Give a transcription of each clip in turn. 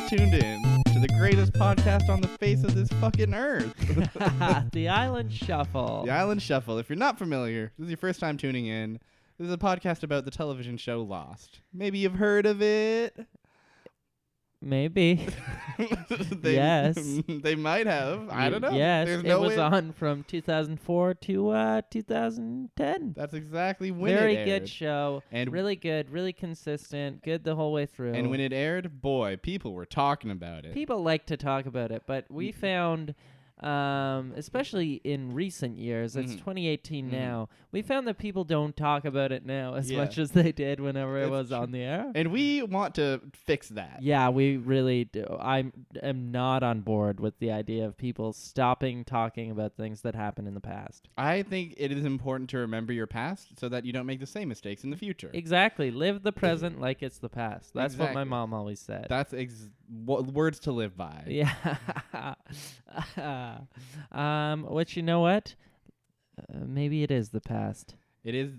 tuned in to the greatest podcast on the face of this fucking earth. The Island Shuffle. The Island Shuffle. If you're not familiar, this is your first time tuning in. This is a podcast about the television show Lost. Maybe you've heard of it. Maybe. Yes. They might have. I don't know. Yes, There's it no was way. on from 2004 to 2010. That's exactly when Very it aired. good show. And really good, really consistent, good the whole way through. And when it aired, boy, people were talking about it. People like to talk about it, but we found, especially in recent years, it's 2018 now, we found that people don't talk about it now as much as they did whenever it was on the air. And we want to fix that. Yeah, we really do. I am not on board with the idea of people stopping talking about things that happened in the past. I think it is important to remember your past so that you don't make the same mistakes in the future. Exactly. Live the present like it's the past. That's what my Exactly. mom always said. That's words to live by. Yeah. Which, you know what? Maybe it is the past. It is.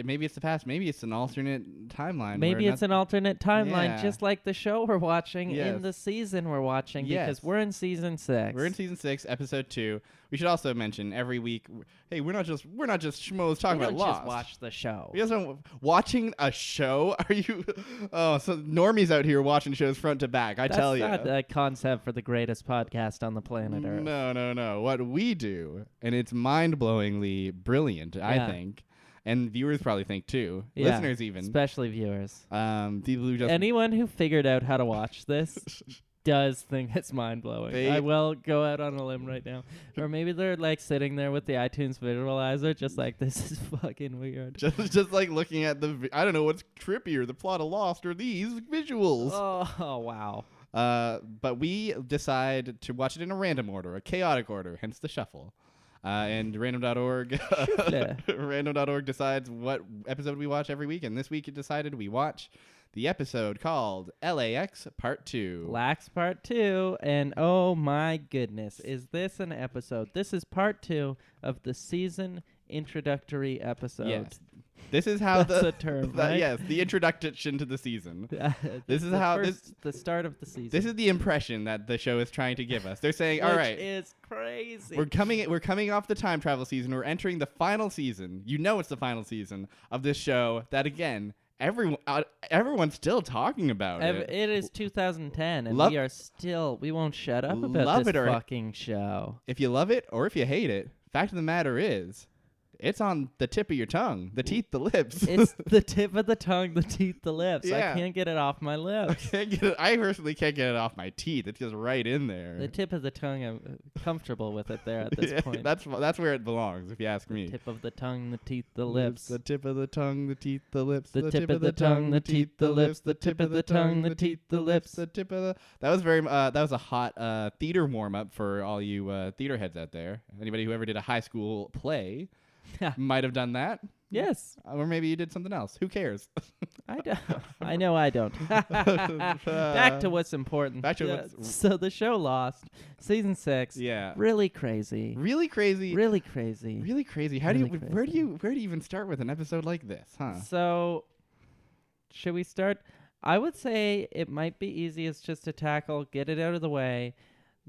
Maybe it's the past. Maybe it's an alternate timeline. Maybe it's an alternate timeline, Yeah. just like the show we're watching Yes. in the season we're watching, Yes. because we're in season 6. We're in season 6, episode 2. We should also mention every week. Hey, we're not just schmoes talking we about don't Lost. just watch the show. We also watching a show. Are you? Oh, so normies out here watching shows front to back. I tell you. That's not a concept for the greatest podcast on the planet Earth. No. What we do, and it's mind-blowingly brilliant, I Yeah. think. And viewers probably think too. Yeah, Listeners even. especially viewers. People who just Anyone who figured out how to watch this does think it's mind-blowing. I will go out on a limb right now. Or maybe they're like sitting there with the iTunes visualizer just like, this is fucking weird. just like looking at I don't know what's trippier, the plot of Lost or these visuals. Oh, wow. But we decide to watch it in a random order, a chaotic order, hence the shuffle. And random.org random.org decides what episode we watch every week, and this week it decided we watch the episode called LAX Part 2. LAX Part 2, and oh my goodness, is this an episode? This is Part 2 of the season introductory episode. Yes. This is how That's a term, right? Yes, the introduction to the season. This is how the start of the season. This is the impression that the show is trying to give us. They're saying, "All right, which is crazy. we're coming off the time travel season. We're entering the final season. You know it's the final season of this show that again, everyone's still talking about it. It is 2010, and we won't shut up about Love this it or- fucking show. If you love it or if you hate it, fact of the matter is, it's on the tip of your tongue, the teeth, the lips. It's the tip of the tongue, the teeth, the lips. Yeah. I can't get it off my lips. I personally can't get it off my teeth. It's just right in there. The tip of the tongue, I'm comfortable with it there at this point. That's where it belongs, if you ask me. Tip of the tongue, the teeth, the lips. The tip of the tongue, the teeth, the lips. The tip of the tongue, the teeth, the lips. The tip of the tongue, the teeth, the lips. The tip of the. That was that was a hot theater warm up for all you theater heads out there. Anybody who ever did a high school play might have done that. Yes. Or maybe you did something else. Who cares? I don't. I know I don't. Back to what's important. So the show Lost, season 6. Yeah. Really crazy. Really crazy. Really crazy. Really crazy. Where do you even start with an episode like this, huh? So, should we start? I would say it might be easiest just to tackle, get it out of the way,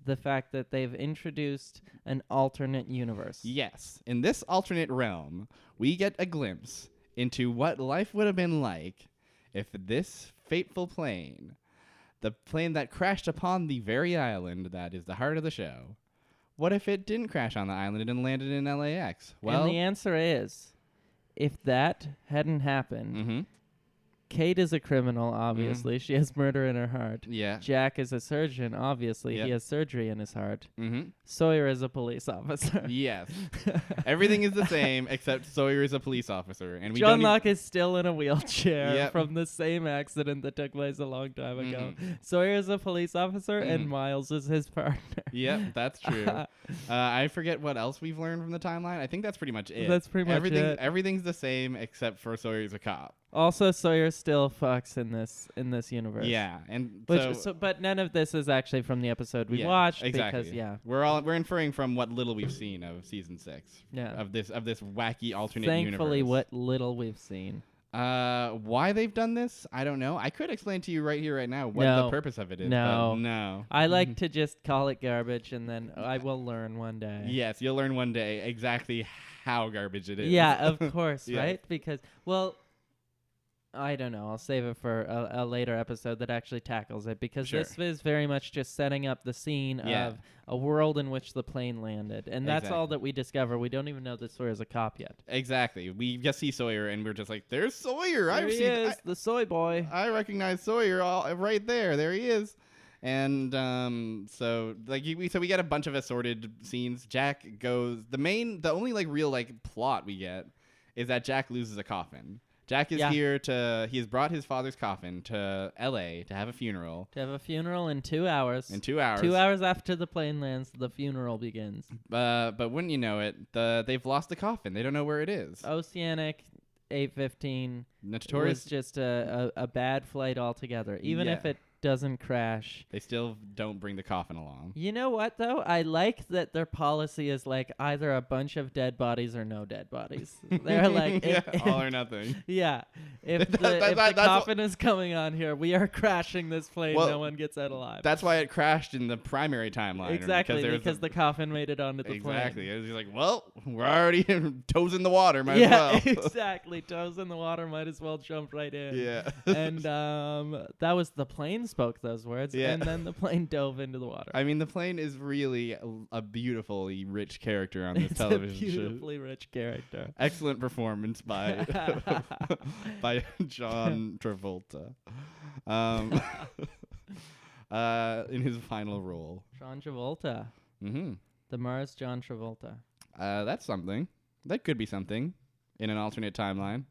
the fact that they've introduced an alternate universe. Yes. In this alternate realm, we get a glimpse into what life would have been like if this fateful plane, the plane that crashed upon the very island that is the heart of the show, what if it didn't crash on the island and landed in LAX? Well, and the answer is, if that hadn't happened, Kate is a criminal, obviously. She has murder in her heart. Yeah. Jack is a surgeon, obviously. Yep. He has surgery in his heart. Mm-hmm. Sawyer is a police officer. Yes. Everything is the same except Sawyer is a police officer. And John Locke is still in a wheelchair Yep. from the same accident that took place a long time ago. Sawyer is a police officer and Miles is his partner. Yep, that's true. I forget what else we've learned from the timeline. I think that's pretty much it. That's pretty much it. Everything's the same except for Sawyer's a cop. Also, Sawyer still fucks in this universe. Yeah, and but none of this is actually from the episode we watched. Exactly. Because we're inferring from what little we've seen of season 6. Yeah. Of this wacky alternate Thankfully, universe. what little we've seen. Why they've done this, I don't know. I could explain to you right here, right now, what the purpose of it is. No. But no. I like to just call it garbage, and then I will learn one day. Yes, you'll learn one day exactly how garbage it is. Yeah, of course, Yeah. right? Because, well, I don't know. I'll save it for a later episode that actually tackles it, because Sure. this is very much just setting up the scene of a world in which the plane landed. And that's all that we discover. We don't even know that Sawyer's a cop yet. Exactly. We just see Sawyer, and we're just like, there's Sawyer. There he is, the soy boy. I recognize Sawyer right there. There he is. And so we get a bunch of assorted scenes. Jack goes. The only like real like plot we get is that Jack loses a coffin. Jack is here he has brought his father's coffin to L.A. to have a funeral. To have a funeral in 2 hours. In 2 hours. 2 hours after the plane lands, the funeral begins. But wouldn't you know it, they've lost the coffin. They don't know where it is. Oceanic 815 Notorious. was just a bad flight altogether. Even if it doesn't crash. They still don't bring the coffin along. You know what, though? I like that their policy is like either a bunch of dead bodies or no dead bodies. They're like... all or nothing. Yeah. If the coffin is coming on here, we are crashing this plane. No one gets out alive. That's why it crashed in the primary timeline. Exactly, because the coffin made it onto the plane. Exactly. It was like, well, we're already toes in the water. Might as well. Yeah, exactly. Toes in the water, might as well jump right in. Yeah. And that was the plane spoke those words, and then the plane dove into the water. I mean, the plane is really a beautifully rich character on this television show. It's a beautifully rich character. Excellent performance by by John Travolta, in his final role. John Travolta. Mm-hmm. The Mars John Travolta. That's something. That could be something in an alternate timeline.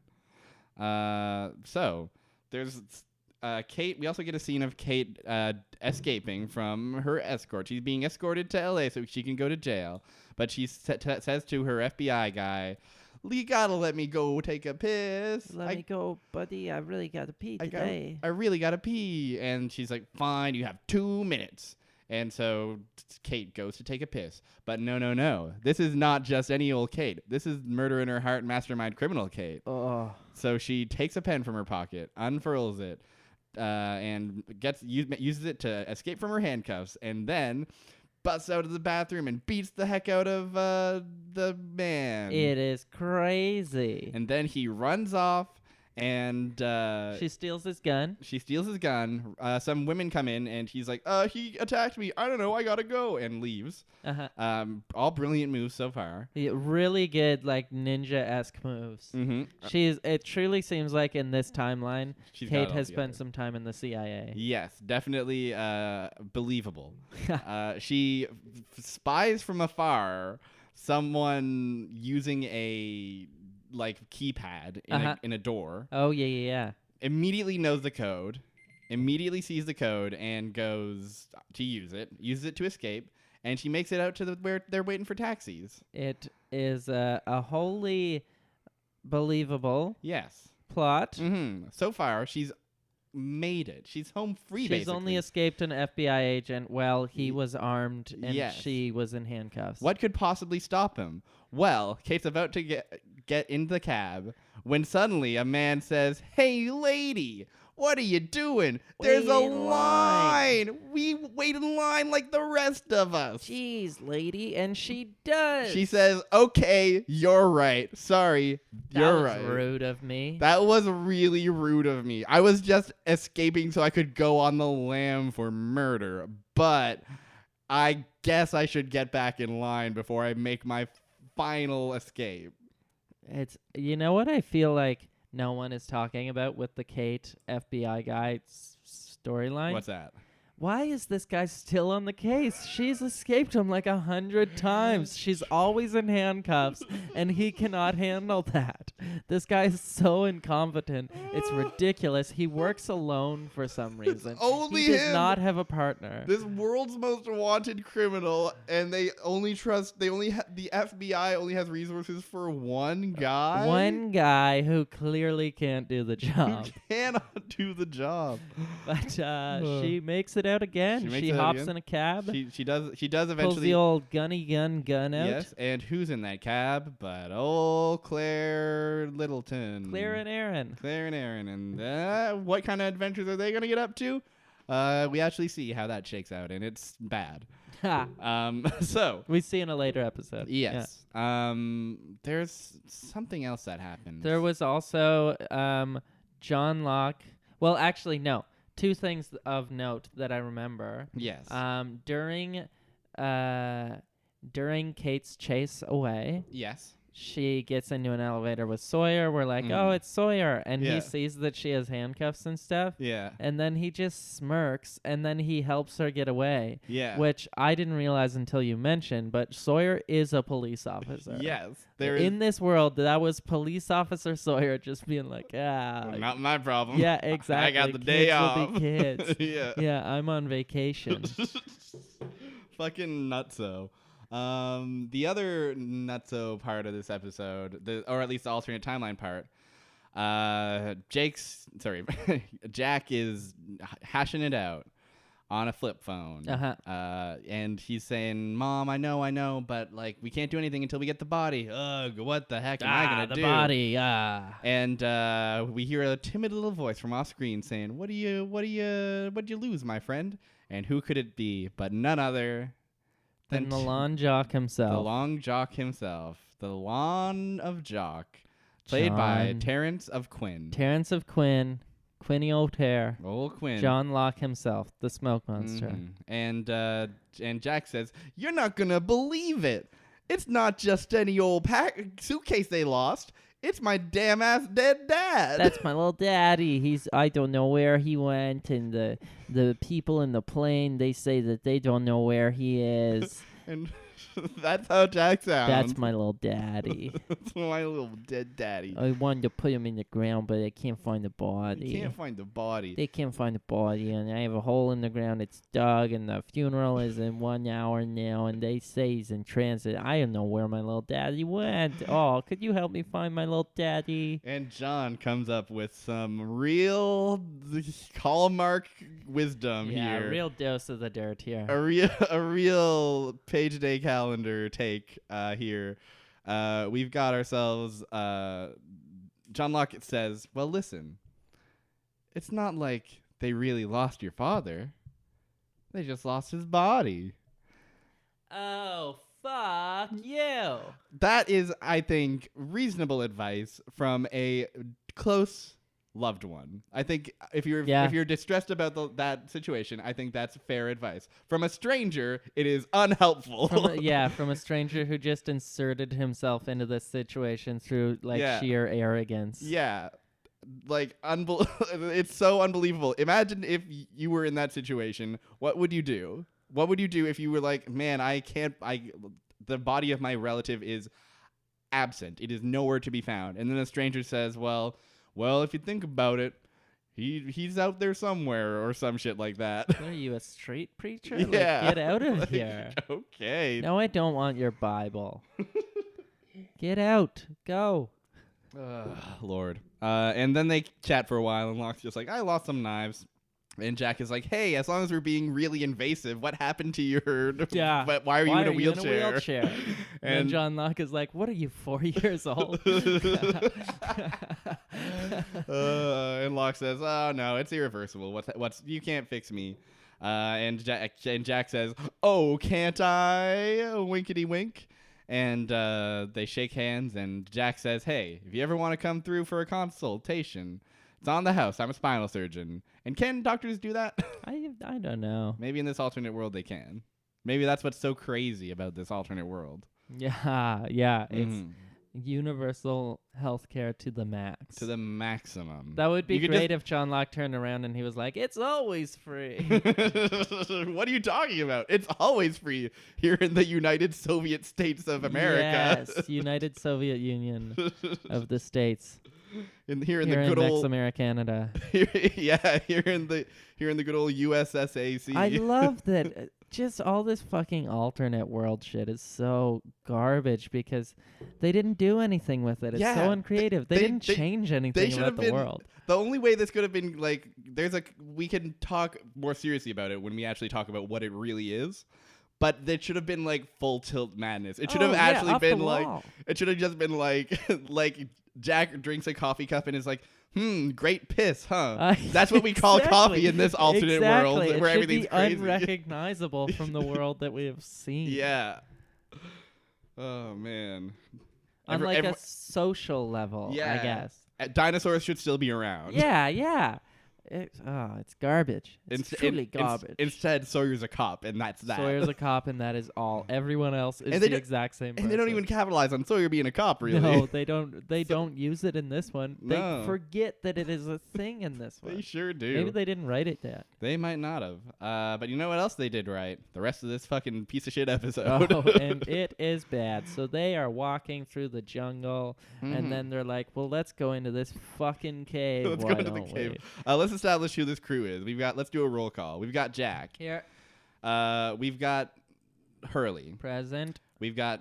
So there's. Kate, we also get a scene of Kate escaping from her escort. She's being escorted to L.A. so she can go to jail. But she says to her FBI guy, you gotta let me go take a piss. Let me go, buddy. I really gotta pee today. I really gotta pee. And she's like, fine, you have 2 minutes. And so Kate goes to take a piss. But no. This is not just any old Kate. This is murder in her heart, mastermind criminal Kate. Oh. So she takes a pen from her pocket, unfurls it, and uses it to escape from her handcuffs, and then busts out of the bathroom and beats the heck out of the man. It is crazy. And then he runs off, and she steals his gun. Some women come in, and he's like, he attacked me. I don't know. I gotta go, and leaves. All brilliant moves so far. Really good, like ninja-esque moves. Mm-hmm. It truly seems like in this timeline, Kate has spent together. some time in the CIA. Yes, definitely believable. She spies from afar someone using a keypad in a door. Oh yeah. Immediately knows the code. Immediately sees the code and goes to use it. Uses it to escape, and she makes it out to where they're waiting for taxis. It is a wholly believable plot. Mm-hmm. So far, she's made it. She's home free. She's only escaped an FBI agent while he was armed and she was in handcuffs. What could possibly stop him? Well, Kate's about to get into the cab when suddenly a man says, "Hey, lady, what are you doing? There's a line. We wait in line like the rest of us." Jeez, lady. And she does. She says, "Okay, you're right. Sorry, you're right." That was rude of me. That was really rude of me. I was just escaping so I could go on the lam for murder. But I guess I should get back in line before I make my final escape. You know what I feel like no one is talking about with the Kate FBI guy storyline? What's that? Why is this guy still on the case? She's escaped him like 100 times. She's always in handcuffs, and he cannot handle that. This guy is so incompetent. It's ridiculous. He works alone for some reason. Only he does him. not have a partner. This world's most wanted criminal, and the FBI only has resources for one guy? One guy who clearly can't do the job. Who cannot do the job. But she makes it out again. She hops in a cab. She does eventually. Pulls the old gun out. Yes, and who's in that cab but old Claire Littleton. Claire and Aaron. And what kind of adventures are they going to get up to? We actually see how that shakes out, and it's bad. So we see in a later episode. Yes. Yeah. There's something else that happens. There was also John Locke. Well, actually, no. Two things of note that I remember. Yes. During Kate's chase away. Yes. She gets into an elevator with Sawyer. We're like, oh, it's Sawyer. And he sees that she has handcuffs and stuff. Yeah. And then he just smirks, and then he helps her get away. Yeah. Which I didn't realize until you mentioned, but Sawyer is a police officer. Yes. In this world, that was police officer Sawyer just being like, not my problem. Yeah, exactly. I got the day off. Will be kids. Yeah. Yeah, I'm on vacation. Fucking nutso. The other nutso part of this episode, or at least the alternate timeline part, Jack is hashing it out on a flip phone. And he's saying, Mom, I know, but like we can't do anything until we get the body. Ugh, what the heck am I gonna do? The body, And we hear a timid little voice from off screen saying, what'd you lose, my friend? And who could it be but none other than the lawn jock himself. The long jock himself. The lawn of jock. Played by Terrence of Quinn. Quinny O'Tear. Old Quinn. John Locke himself, the smoke monster. Mm-hmm. And Jack says, you're not going to believe it. It's not just any old suitcase they lost. It's my damn ass dead dad. That's my little daddy. I don't know where he went, and the people in the plane, they say that they don't know where he is. And that's how Jack sounds. That's my little daddy. That's my little dead daddy. I wanted to put him in the ground, but I can't find the body. You can't find the body. They can't find the body, and I have a hole in the ground. It's dug, and the funeral is in 1 hour now, and they say he's in transit. I don't know where my little daddy went. Oh, could you help me find my little daddy? And John comes up with some real hallmark wisdom here. Yeah, a real dose of the dirt here. A real page day calendar take here. We've got ourselves John Locke says, well, listen, it's not like they really lost your father. They just lost his body. Oh, fuck you. That is, I think, reasonable advice from a close loved one. I think if you're distressed about that situation, I think that's fair advice. From a stranger, it is unhelpful. From a stranger who just inserted himself into this situation through sheer arrogance. Yeah. Like it's so unbelievable. Imagine if you were in that situation. What would you do? What would you do if you were like, man, the body of my relative is absent. It is nowhere to be found. And then a stranger says, well, if you think about it, he's out there somewhere or some shit like that. What are you, a street preacher? Yeah. Get out of here. Okay. No, I don't want your Bible. Get out. Go. Lord. And then they chat for a while, and Locke's just like, I lost some knives. And Jack is like, hey, as long as we're being really invasive, what happened to your... Yeah. But why are you in a wheelchair? And John Locke is like, what are you, 4 years old? And Locke says, oh, no, it's irreversible. What's you can't fix me. And Jack says, oh, can't I? Winkety wink. And they shake hands, and Jack says, hey, if you ever want to come through for a consultation... It's on the house. I'm a spinal surgeon. And can doctors do that? I don't know. Maybe in this alternate world they can. Maybe that's what's so crazy about this alternate world. Yeah. It's universal healthcare to the max. To the maximum. That would be great if John Locke turned around and he was like, it's always free. What are you talking about? It's always free here in the United Soviet States of America. Yes, United Soviet Union of the States. Here in the good old Canada. Here in the good old USSAC. I love that just all this fucking alternate world shit is so garbage because they didn't do anything with it. It's so uncreative. They didn't change anything about the world. The only way this could have been like, we can talk more seriously about it when we actually talk about what it really is. But it should have been like full tilt madness. It should have actually been like, it should have just been like, like Jack drinks a coffee cup and is like, great piss, huh? That's what we call coffee in this alternate world where everything's crazy. It should be unrecognizable from the world that we have seen. Yeah. Oh, man. On a social level, I guess. Dinosaurs should still be around. Yeah. It's garbage. It's truly garbage. Instead, Sawyer's a cop, and that's that. Sawyer's a cop, and that is all. Everyone else is the exact same person. And they don't even capitalize on Sawyer being a cop, really. No, they don't. They don't use it in this one. No. They forget that it is a thing in this one. They sure do. Maybe they didn't write it yet. They might not have. But you know what else they did right? The rest of this fucking piece of shit episode. And it is bad. So they are walking through the jungle, and then they're like, well, let's go into this fucking cave. Let's go into the cave. Let's establish who this crew is. Let's do a roll call. We've got Jack. Here. We've got Hurley. Present. We've got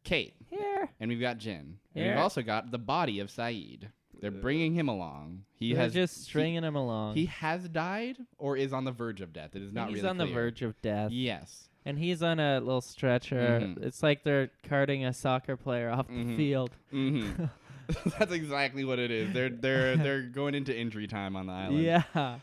Kate. Here. And we've got Jin. Here. And we've also got the body of Sayid. They're bringing him along. They're just stringing him along. He has died or is on the verge of death. It is not really clear. He's on the verge of death. Yes. And he's on a little stretcher. It's like they're carting a soccer player off the field. That's exactly what it is. They're going into injury time on the island. Yeah.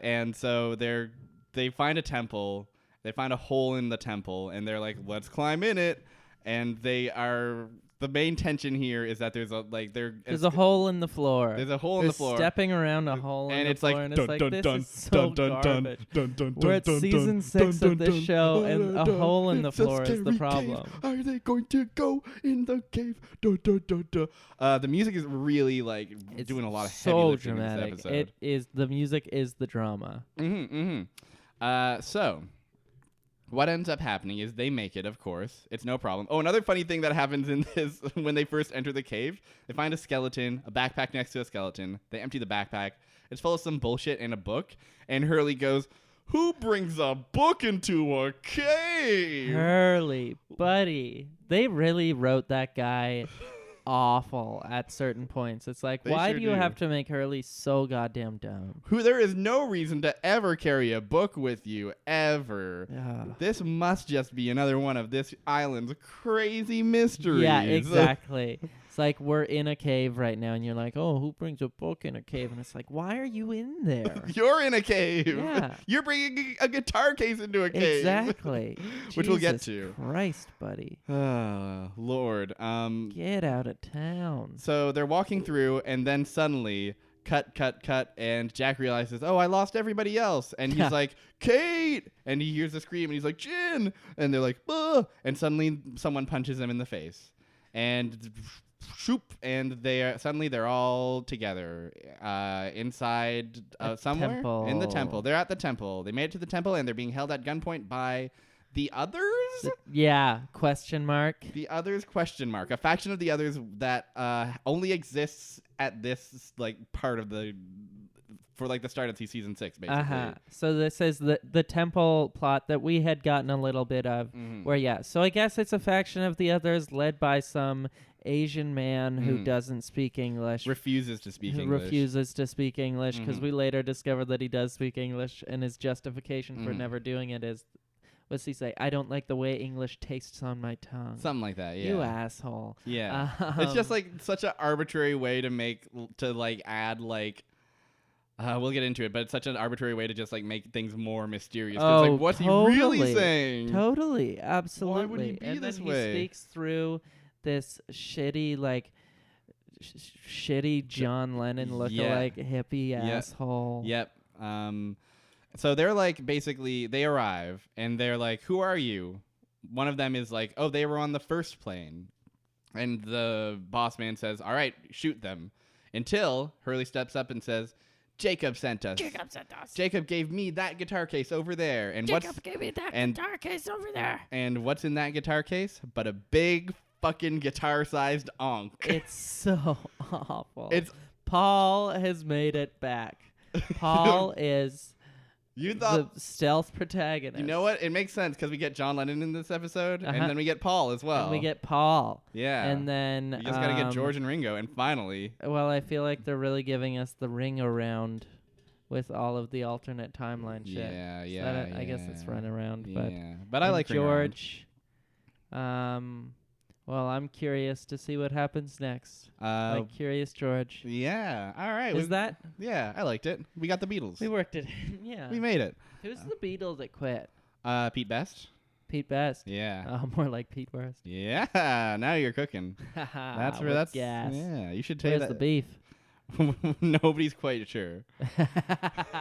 And so they find a temple. They find a hole in the temple, and they're like, "Let's climb in it." And the main tension here is that there's a hole in the floor. There's a hole in the floor. Stepping around a hole in the floor, and it's like this is so garbage. We're at season 6 of this show, and a hole in the floor is the problem. Are they going to go in the cave? The music is really doing a lot of heavy lifting in this episode. It is. The music is the drama. So what ends up happening is they make it, of course. It's no problem. Oh, another funny thing that happens in this, when they first enter the cave, they find a skeleton, a backpack next to a skeleton. They empty the backpack. It's full of some bullshit and a book. And Hurley goes, "Who brings a book into a cave?" Hurley, buddy. They really wrote that guy awful at certain points. It's like, why do you have to make Hurley so goddamn dumb? There is no reason to ever carry a book with you, ever. This must just be another one of this island's crazy mysteries. Yeah, exactly. It's like we're in a cave right now, and you're like, oh, who brings a book in a cave? And it's like, why are you in there? You're in a cave. Yeah. You're bringing a guitar case into a cave. Exactly. Which we'll get to. Christ, buddy. Lord. Get out of town. So they're walking through, and then suddenly, cut, and Jack realizes, oh, I lost everybody else. And he's like, Kate! And he hears a scream, and he's like, Jin! And they're like, ugh! And suddenly someone punches him in the face. And shoop, and they're all together inside somewhere temple. In the temple. They're at the temple. They made it to the temple, and they're being held at gunpoint by the others. Question mark. The others? Question mark. A faction of the others that only exists at this part of the. For the start of season 6, basically. So this is the temple plot that we had gotten a little bit of. Where so I guess it's a faction of the others led by some Asian man who doesn't speak English. Refuses to speak English because we later discovered that he does speak English, and his justification for never doing it is, what's he say? I don't like the way English tastes on my tongue. Something like that, yeah. You asshole. Yeah. It's just such an arbitrary way to add we'll get into it, but it's such an arbitrary way to just make things more mysterious. What's he really saying? Totally, absolutely. Why would he be this way? And then he speaks through this shitty, shitty John Lennon lookalike hippie asshole. Yep. So they're basically they arrive and they're like, "Who are you?" One of them is like, "Oh, they were on the first plane," and the boss man says, "All right, shoot them." Until Hurley steps up and says, Jacob sent us. Jacob gave me that guitar case over there. And guitar case over there. And what's in that guitar case? But a big fucking guitar-sized ankh. It's so awful. Paul has made it back. Paul is You thought the stealth protagonist. You know what? It makes sense because we get John Lennon in this episode, and then we get Paul as well. And we get Paul. Yeah. And then we just gotta get George and Ringo, and finally. Well, I feel like they're really giving us the ring around with all of the alternate timeline shit. Yeah, So yeah. I guess it's run around, but but I like George. Well, I'm curious to see what happens next. Like Curious George. Yeah. All right. Is that? Yeah, I liked it. We got the Beatles. We worked it. Yeah. We made it. Who's the Beatles that quit? Pete Best. Pete Best. Yeah. More like Pete Worst. Yeah. Now you're cooking. That's where that's. Gas. Yeah. You should take Where's that. the beef? Nobody's quite sure.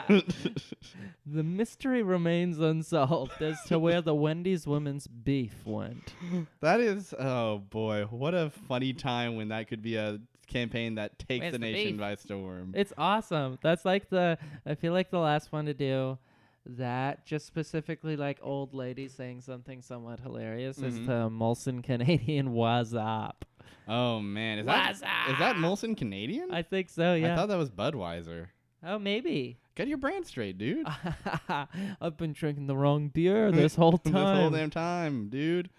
The mystery remains unsolved as to where the Wendy's women's beef went. That is, oh boy, what a funny time when that could be a campaign that takes Where's the the nation beef? by storm. It's awesome. That's like I feel like the last one to do that, just specifically like old lady saying something somewhat hilarious, is the Molson Canadian What's Up. Oh man, is that Molson Canadian? I think so, yeah. I thought that was Budweiser. Oh, maybe. Get your brand straight, dude. I've been drinking the wrong beer this whole time. This whole damn time, dude.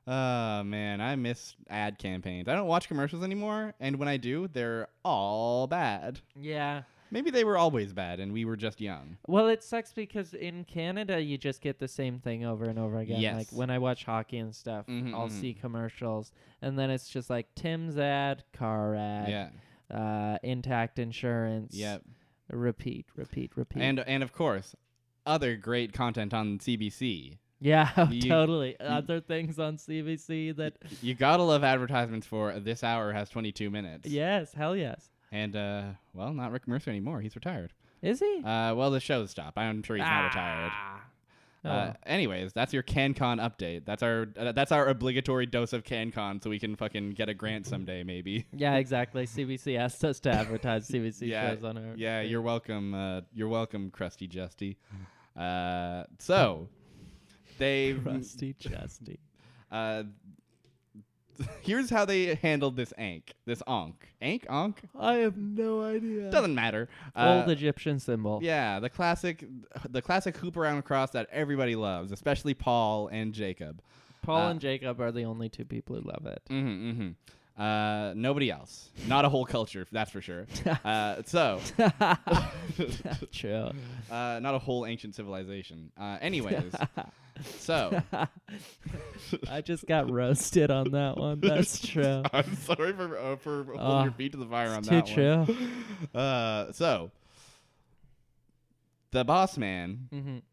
Man, I miss ad campaigns. I don't watch commercials anymore, and when I do, they're all bad. Yeah. Maybe they were always bad, and we were just young. Well, it sucks because in Canada, you just get the same thing over and over again. Yes. Like when I watch hockey and stuff, I'll see commercials, and then it's just like Tim's ad, car ad, Intact Insurance. Yep. Repeat. And of course, other great content on CBC. Yeah, totally. Other things on CBC that you gotta love advertisements for. This hour has 22 minutes. Yes, hell yes. And well, not Rick Mercer anymore. He's retired. Is he? Well, the show's stopped. I'm sure he's not retired. Anyways, that's your CanCon update. That's our obligatory dose of CanCon, so we can fucking get a grant someday, maybe. Yeah, exactly. CBC asked us to advertise CBC shows on our. Yeah, you're welcome. You're welcome, Krusty Justy. So they Krusty Justy. Here's how they handled this ankh. Ankh? I have no idea. Doesn't matter. Old Egyptian symbol. Yeah, the classic hoop around cross that everybody loves, especially Paul and Jacob. Paul and Jacob are the only two people who love it. Nobody else. Not a whole culture, that's for sure. True. Not a whole ancient civilization. Anyways. So, I just got roasted on that one. That's true. I'm sorry for holding your feet to the fire on that one. Too true. So, the boss man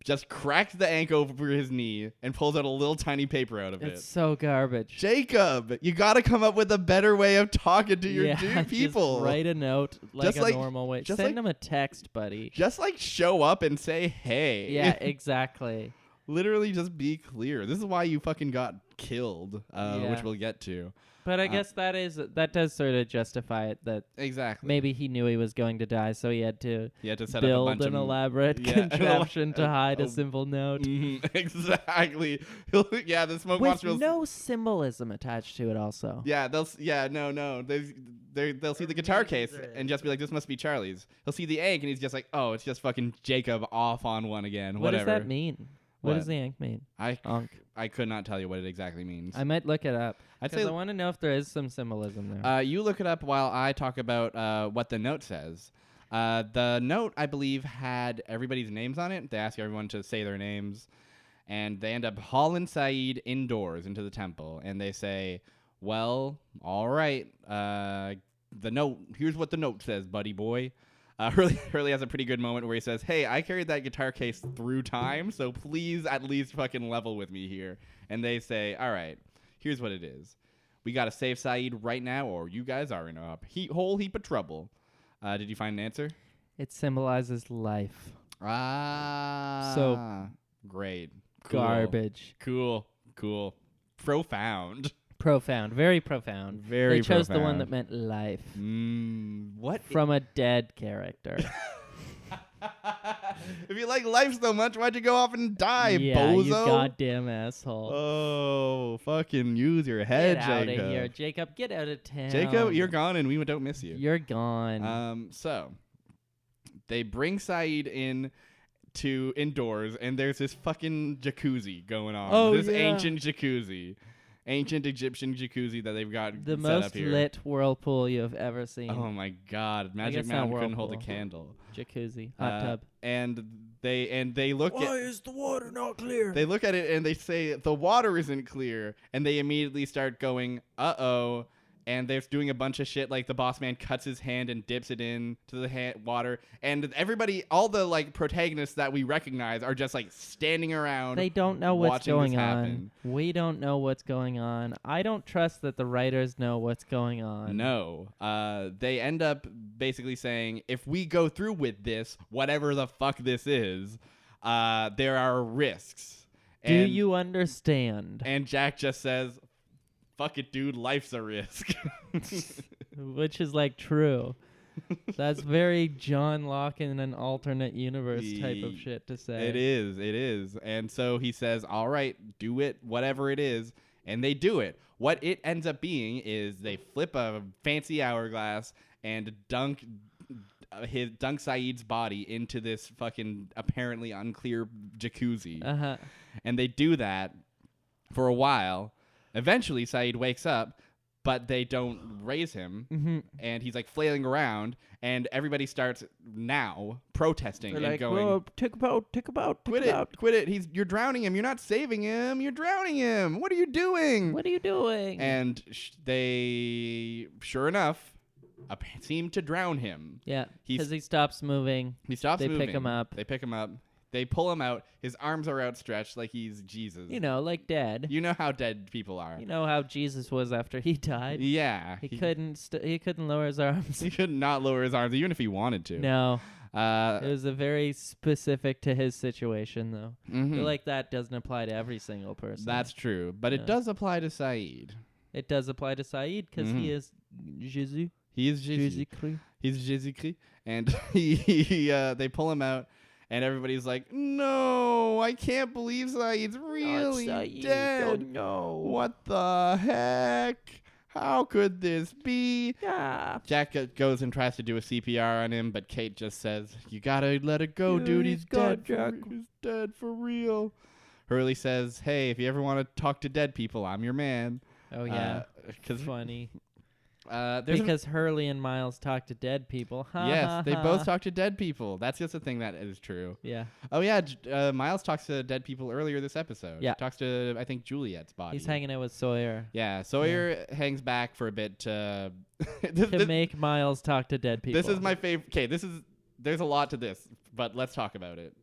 just cracks the ankh over his knee and pulls out a little tiny paper out of it. It's so garbage. Jacob, you got to come up with a better way of talking to your people. Just write a note like a normal way. Send them a text, buddy. Just like show up and say, hey. Yeah, exactly. Literally just be clear. This is why you fucking got killed, which we'll get to. But I guess that does sort of justify it, that exactly maybe he knew he was going to die, so he had to set build up a bunch an elaborate contraption to hide a simple note. Exactly. The smoke monster. With no symbolism attached to it also. Yeah, they'll see the guitar case and just be like, this must be Charlie's. He'll see the ankh and he's just like, oh, it's just fucking Jacob off on one again. What Whatever. does that mean? What does the ankh mean? I could not tell you what it exactly means. I might look it up. Because I want to know if there is some symbolism there. You look it up while I talk about what the note says. The note, I believe, had everybody's names on it. They ask everyone to say their names. And they end up hauling Sayid indoors into the temple. And they say, well, all right. Here's what the note says, buddy boy. Hurley has a pretty good moment where he says, hey, I carried that guitar case through time, so please at least fucking level with me here. And they say, all right, here's what it is. We got to save Sayid right now, or you guys are in a whole heap of trouble. Did you find an answer? It symbolizes life. So great. Cool. Garbage. Cool. Profound. Very profound. They chose the one that meant life. What? From a dead character. If you like life so much, why'd you go off and die, bozo? You goddamn asshole. Oh, fucking use your head, Jacob. Get out of here. Jacob, get out of town. Jacob, you're gone and we don't miss you. You're gone. So, they bring Sayid in to indoors, and there's this fucking jacuzzi going on. Oh, this yeah. ancient jacuzzi. Ancient Egyptian jacuzzi that they've got The set most up here. lit whirlpool you have ever seen. Oh my God! Magic guess not Mountain couldn't hold a whirlpool. candle. Jacuzzi, hot tub. And they look at is the water not clear? they look at it and they say the water isn't clear, and they immediately start going, uh-oh. And they're doing a bunch of shit, like the boss man cuts his hand and dips it in to the water, and everybody, all the like protagonists that we recognize, are just like standing around. They don't know what's watching going this on. happen. We don't know what's going on. I don't trust that the writers know what's going on. No. They end up basically saying, if we go through with this, whatever the fuck this is, there are risks. Do you understand? And Jack just says, fuck it, dude, life's a risk. Which is like true. That's very John Locke in an alternate universe type of shit to say. It is. And so he says, all right, do it, whatever it is. And they do it. What it ends up being is they flip a fancy hourglass and dunk Sayid's body into this fucking apparently unclear jacuzzi. Uh-huh. And they do that for a while. Eventually, Sayid wakes up, but they don't raise him, and he's like flailing around, and everybody starts now protesting and going, "Whoa, take a boat, quit it, you're drowning him, you're not saving him, you're drowning him, what are you doing? What are you doing?" And they, sure enough, seem to drown him. Yeah, because he stops moving. He stops moving. They pick him up. They pull him out. His arms are outstretched like he's Jesus. You know, like dead. You know how dead people are. You know how Jesus was after he died. Yeah. He couldn't lower his arms. He could not lower his arms, even if he wanted to. No. It was a very specific to his situation, though. I feel like that doesn't apply to every single person. That's true. But it does apply to Sayid. It does apply to Sayid because he is Jesus. He is Jesus. He's Jesus. And they pull him out. And everybody's like, no, I can't believe Sayid's really dead. Oh, no. What the heck? How could this be? Yeah. Jack goes and tries to do a CPR on him, but Kate just says, you gotta let it go, dude. He's dead. He's dead for real. Hurley says, hey, if you ever want to talk to dead people, I'm your man. Oh, yeah. Funny. Because Hurley and Miles talk to dead people. Yes, they both talk to dead people. That's just a thing that is true. Yeah. Oh, yeah. Miles talks to dead people earlier this episode. Yeah. Talks to, I think, Juliet's body. He's hanging out with Sawyer. Yeah. Sawyer hangs back for a bit to make Miles talk to dead people. This is my favorite. Okay, there's a lot to this, but let's talk about it.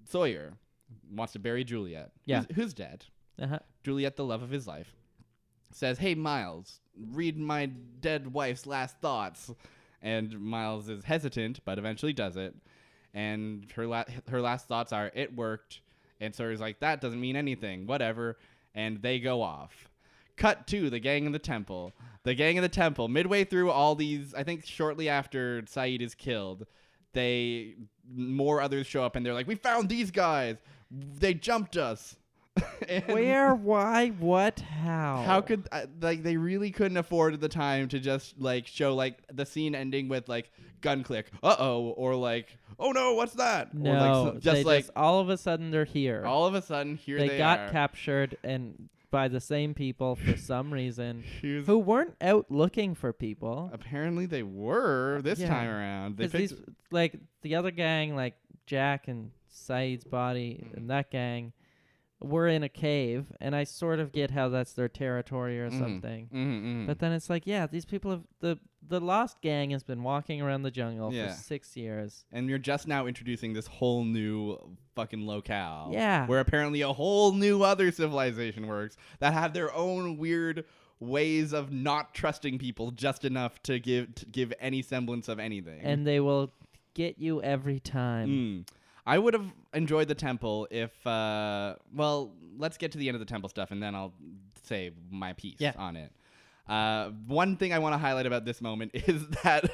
Sawyer wants to bury Juliet. Yeah. Who's dead. Uh-huh. Juliet, the love of his life, says, hey, Miles, read my dead wife's last thoughts. And Miles is hesitant, but eventually does it. And her last thoughts are, it worked. And Sawyer's like, that doesn't mean anything. Whatever. And they go off. Cut to the gang in the temple. The gang in the temple, midway through all these, I think shortly after Sayid is killed, more others show up and they're like, we found these guys. They jumped us. Where? Why? What? How? How could they really couldn't afford at the time to just like show like the scene ending with like gun click, or like, oh no, what's that? No, or just all of a sudden they're here. All of a sudden here they got captured and by the same people for some reason Who weren't out looking for people. Apparently they were this time around. These, like the other gang, like Jack and Sayid's body and that gang, were in a cave, and I sort of get how that's their territory or something. But then it's like, yeah, these people have the Lost Gang has been walking around the jungle for 6 years, and you're just now introducing this whole new fucking locale. Yeah, where apparently a whole new other civilization works that have their own weird ways of not trusting people just enough to give any semblance of anything, and they will get you every time. I would have enjoyed the temple if, let's get to the end of the temple stuff, and then I'll say my piece on it. One thing I want to highlight about this moment is that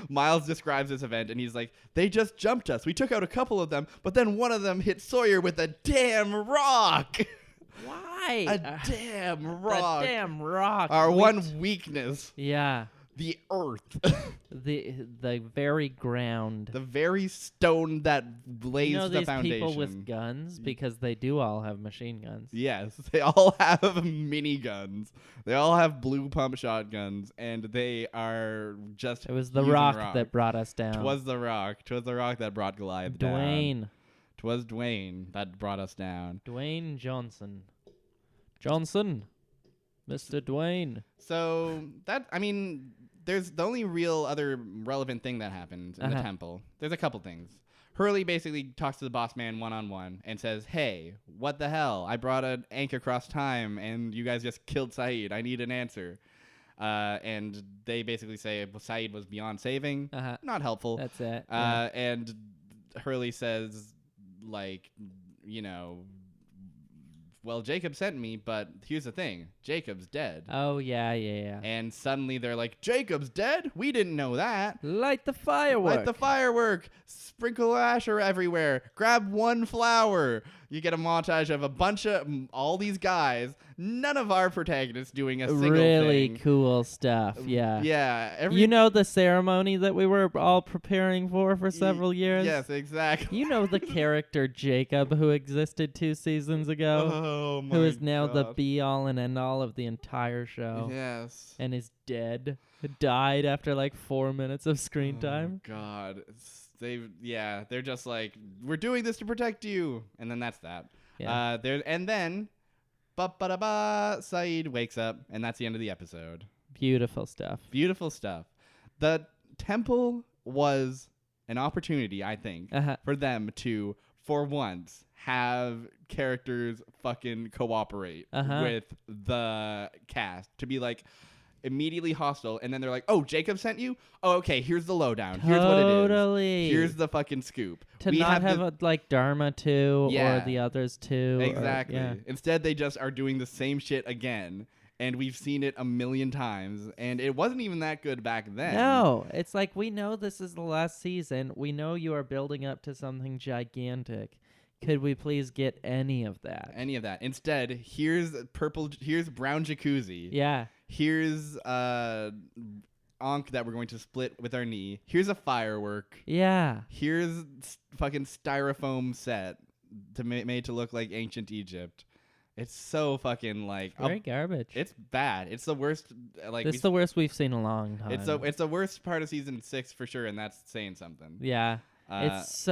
Miles describes this event, and he's like, they just jumped us. We took out a couple of them, but then one of them hit Sawyer with a damn rock. Why? A damn rock. A damn rock. Our one weakness. Yeah. The earth. the very ground. The very stone that lays you know the these foundation. people with guns, because they do all have machine guns. Yes, they all have miniguns. They all have blue pump shotguns, and they are just. It was the using rock that brought us down. 'Twas the rock. 'Twas the rock that brought Goliath down. Dwayne. 'Twas Dwayne that brought us down. Dwayne Johnson. Mr. Dwayne. So there's the only real other relevant thing that happened in the temple. There's a couple things. Hurley basically talks to the boss man one-on-one and says, hey, what the hell? I brought an ankh across time, and you guys just killed Sayid. I need an answer. And they basically say Sayid was beyond saving. Not helpful. That's it. And Hurley says, like, well, Jacob sent me, but here's the thing. Jacob's dead. Oh, yeah. And suddenly they're like, Jacob's dead? We didn't know that. Light the firework. Sprinkle asher everywhere. Grab one flower. You get a montage of a bunch of all these guys. None of our protagonists doing a single really thing. Cool stuff. Yeah. Yeah. You know the ceremony that we were all preparing for several years? Yes, exactly. You know the character Jacob who existed 2 seasons ago? Oh, my who is now God. the be-all and end-all of the entire show. Yes. And is dead. Died after like 4 minutes of screen time. Oh, God. They're just like, we're doing this to protect you. And then that's that. Yeah. And then, Sayid wakes up, and that's the end of the episode. Beautiful stuff. The temple was an opportunity, I think, for them to, for once, have characters fucking cooperate with the cast. To be like, immediately hostile, and then they're like, oh, Jacob sent you? Oh, okay, here's the lowdown. Here's what it is. Here's the fucking scoop. To not have like Dharma 2 or the others 2. Exactly. Instead, they just are doing the same shit again, and we've seen it a million times, and it wasn't even that good back then. No, it's like, we know this is the last season. We know you are building up to something gigantic. Could we please get any of that? Instead, here's brown jacuzzi. Yeah. Here's ankh that we're going to split with our knee. Here's a firework. Yeah. Here's fucking styrofoam set made to look like ancient Egypt. It's so fucking like very garbage. It's bad. It's the worst. It's the worst we've seen in a long time. It's the worst part of season 6 for sure, and that's saying something. Yeah. It's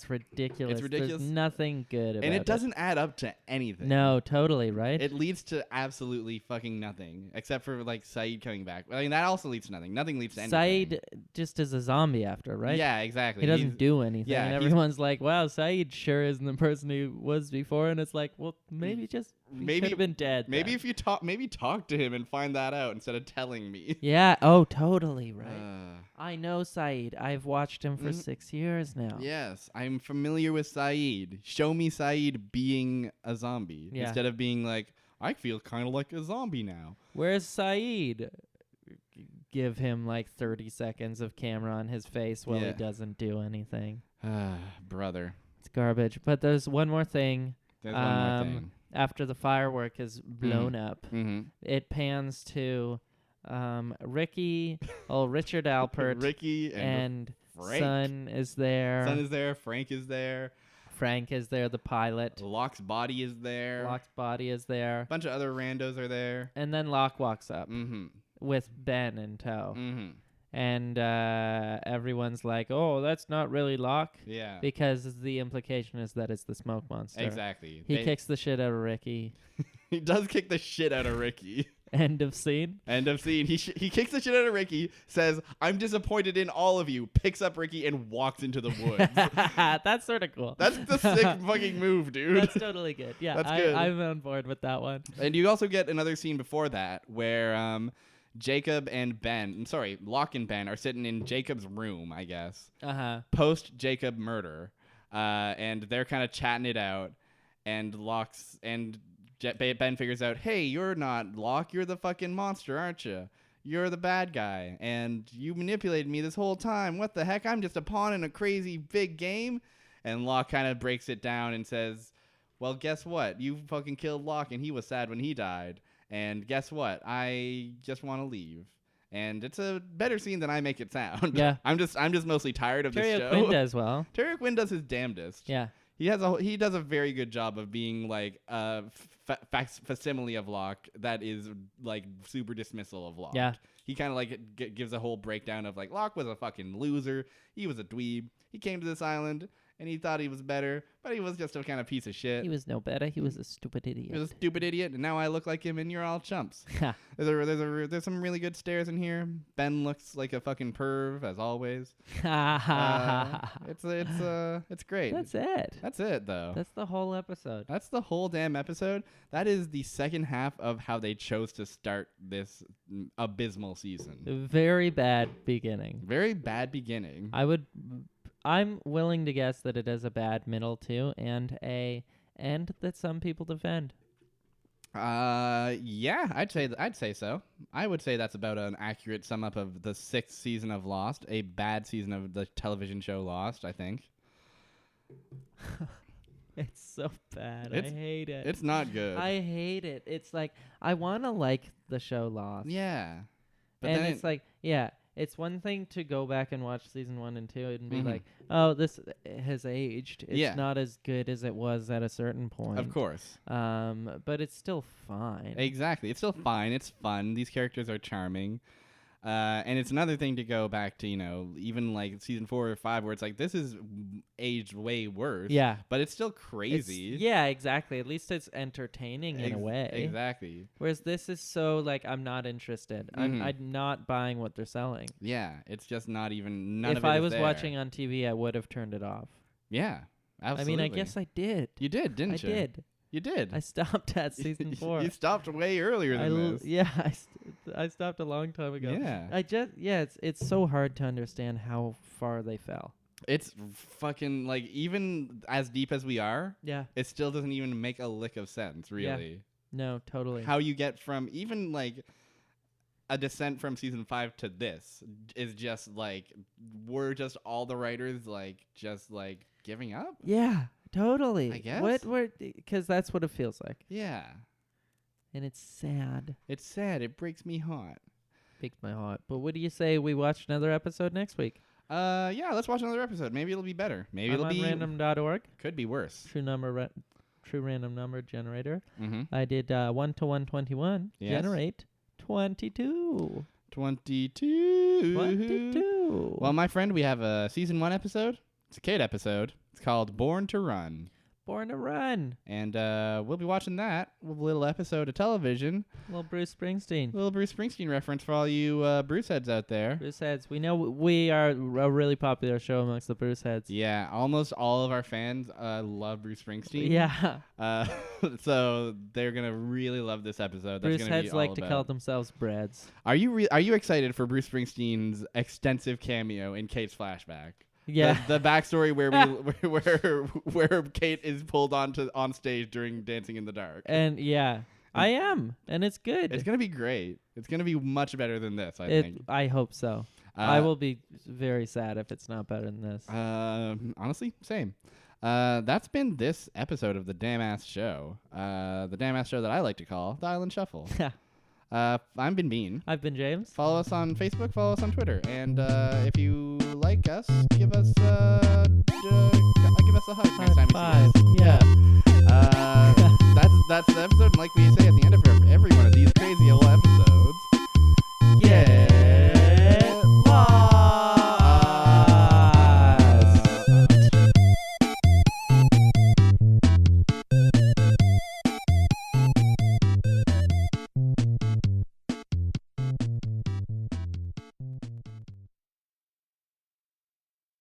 ridiculous. There's nothing good about it. And it doesn't add up to anything. No, totally, right? It leads to absolutely fucking nothing, except for like Sayid coming back. I mean, that also leads to nothing. Nothing leads to anything. Sayid just is a zombie after, right? Yeah, exactly. He doesn't do anything. Yeah, and everyone's like, wow, Sayid sure isn't the person he was before. And it's like, well, maybe should have been dead. Maybe then. if you talk to him and find that out instead of telling me. Yeah. Oh, totally right. I know Sayid. I've watched him for 6 years now. Yes, I'm familiar with Sayid. Show me Sayid being a zombie instead of being like, I feel kind of like a zombie now. Where's Sayid? Give him like 30 seconds of camera on his face while he doesn't do anything. Brother. It's garbage. But there's one more thing. There's one more thing. After the firework is blown up, it pans to Ricky, Richard Alpert, Ricky and Frank. Son is there. Frank is there. Frank is there, the pilot. Locke's body is there. A bunch of other randos are there. And then Locke walks up with Ben in tow. And everyone's like, oh, that's not really Locke. Yeah. Because the implication is that it's the smoke monster. Exactly. He kicks the shit out of Ricky. He does kick the shit out of Ricky. End of scene. He kicks the shit out of Ricky, says, I'm disappointed in all of you, picks up Ricky and walks into the woods. That's sort of cool. That's the sick fucking move, dude. That's totally good. Yeah, That's good. I'm on board with that one. And you also get another scene before that where Locke and Ben are sitting in Jacob's room, I guess. Post Jacob murder. And they're kind of chatting it out. And Ben figures out, hey, you're not Locke, you're the fucking monster, aren't you? You're the bad guy, and you manipulated me this whole time. What the heck? I'm just a pawn in a crazy big game? And Locke kind of breaks it down and says, well, guess what? You fucking killed Locke, and he was sad when he died. And guess what? I just want to leave. And it's a better scene than I make it sound. Yeah. I'm just mostly tired of this Terry show. O'Quinn does well. Terry O'Quinn does his damnedest. Yeah. He does a very good job of being like a facsimile of Locke that is like super dismissal of Locke. Yeah. He kind of like gives a whole breakdown of like Locke was a fucking loser. He was a dweeb. He came to this island and he thought he was better, but he was just a kind of piece of shit. He was no better. He was a stupid idiot. He was a stupid idiot, and now I look like him, and you're all chumps. There's some really good stares in here. Ben looks like a fucking perv as always. It's great. That's it. That's it, though. That's the whole episode. That's the whole damn episode. That is the second half of how they chose to start this abysmal season. Very bad beginning. Very bad beginning. I'm willing to guess that it has a bad middle too, and a end that some people defend. Yeah, I'd say so. I would say that's about an accurate sum up of the 6th season of Lost, a bad season of the television show Lost, I think. It's so bad. I hate it. It's not good. I hate it. It's like I want to like the show Lost. Yeah. But and then it's like, yeah, it's one thing to go back and watch season 1 and 2 and be like, oh, this has aged. It's not as good as it was at a certain point. Of course. But it's still fine. Exactly. It's still fine. It's fun. These characters are charming. And it's another thing to go back to, even like season 4 or 5 where it's like, this is aged way worse. Yeah. But it's still crazy. Yeah, exactly. At least it's entertaining in a way. Exactly. Whereas this is so like, I'm not interested. I'm not buying what they're selling. Yeah. It's just not even, none of it If I is was there. watching on TV, I would have turned it off. Yeah. Absolutely. I mean, I guess I did. You did, didn't you? I did. You did. I stopped at season 4. You stopped way earlier than this. Yeah, I stopped a long time ago. Yeah. It's so hard to understand how far they fell. It's fucking like, even as deep as we are, it still doesn't even make a lick of sense, really. Yeah. No, totally. How you get from even like a descent from season 5 to this is just like, we're just all the writers like just like giving up. Yeah. Totally. I guess. Because that's what it feels like. Yeah. And it's sad. It's sad. It breaks me heart. Breaks my heart. But what do you say we watch another episode next week? Yeah, let's watch another episode. Maybe it'll be better. Maybe it'll be random.org. Could be worse. True random number generator. Mm-hmm. I did 1 to 121. Yes. Generate 22. 22. Well, my friend, we have a season 1 episode. It's a Kate episode. It's called Born to Run. Born to Run. And we'll be watching that. A little episode of television. Little Bruce Springsteen. Little Bruce Springsteen reference for all you Bruce heads out there. Bruce heads. We know we are a really popular show amongst the Bruce heads. Yeah, almost all of our fans love Bruce Springsteen. Yeah. So they're going to really love this episode. That's Bruce heads like to call themselves breads. Are you excited for Bruce Springsteen's extensive cameo in Kate's flashback? Yeah, the backstory where where Kate is pulled on stage during Dancing in the Dark. And I am, and it's good. It's gonna be great. It's gonna be much better than this. I think. I hope so. I will be very sad if it's not better than this. Honestly, same. That's been this episode of the Damn Ass Show. The Damn Ass Show that I like to call the Island Shuffle. I've been Bean. I've been James. Follow us on Facebook, follow us on Twitter, and if you like us, give us a hug next time you see us. Yeah. That's the episode, and like we say at the end of every one of these crazy old episodes. Yeah.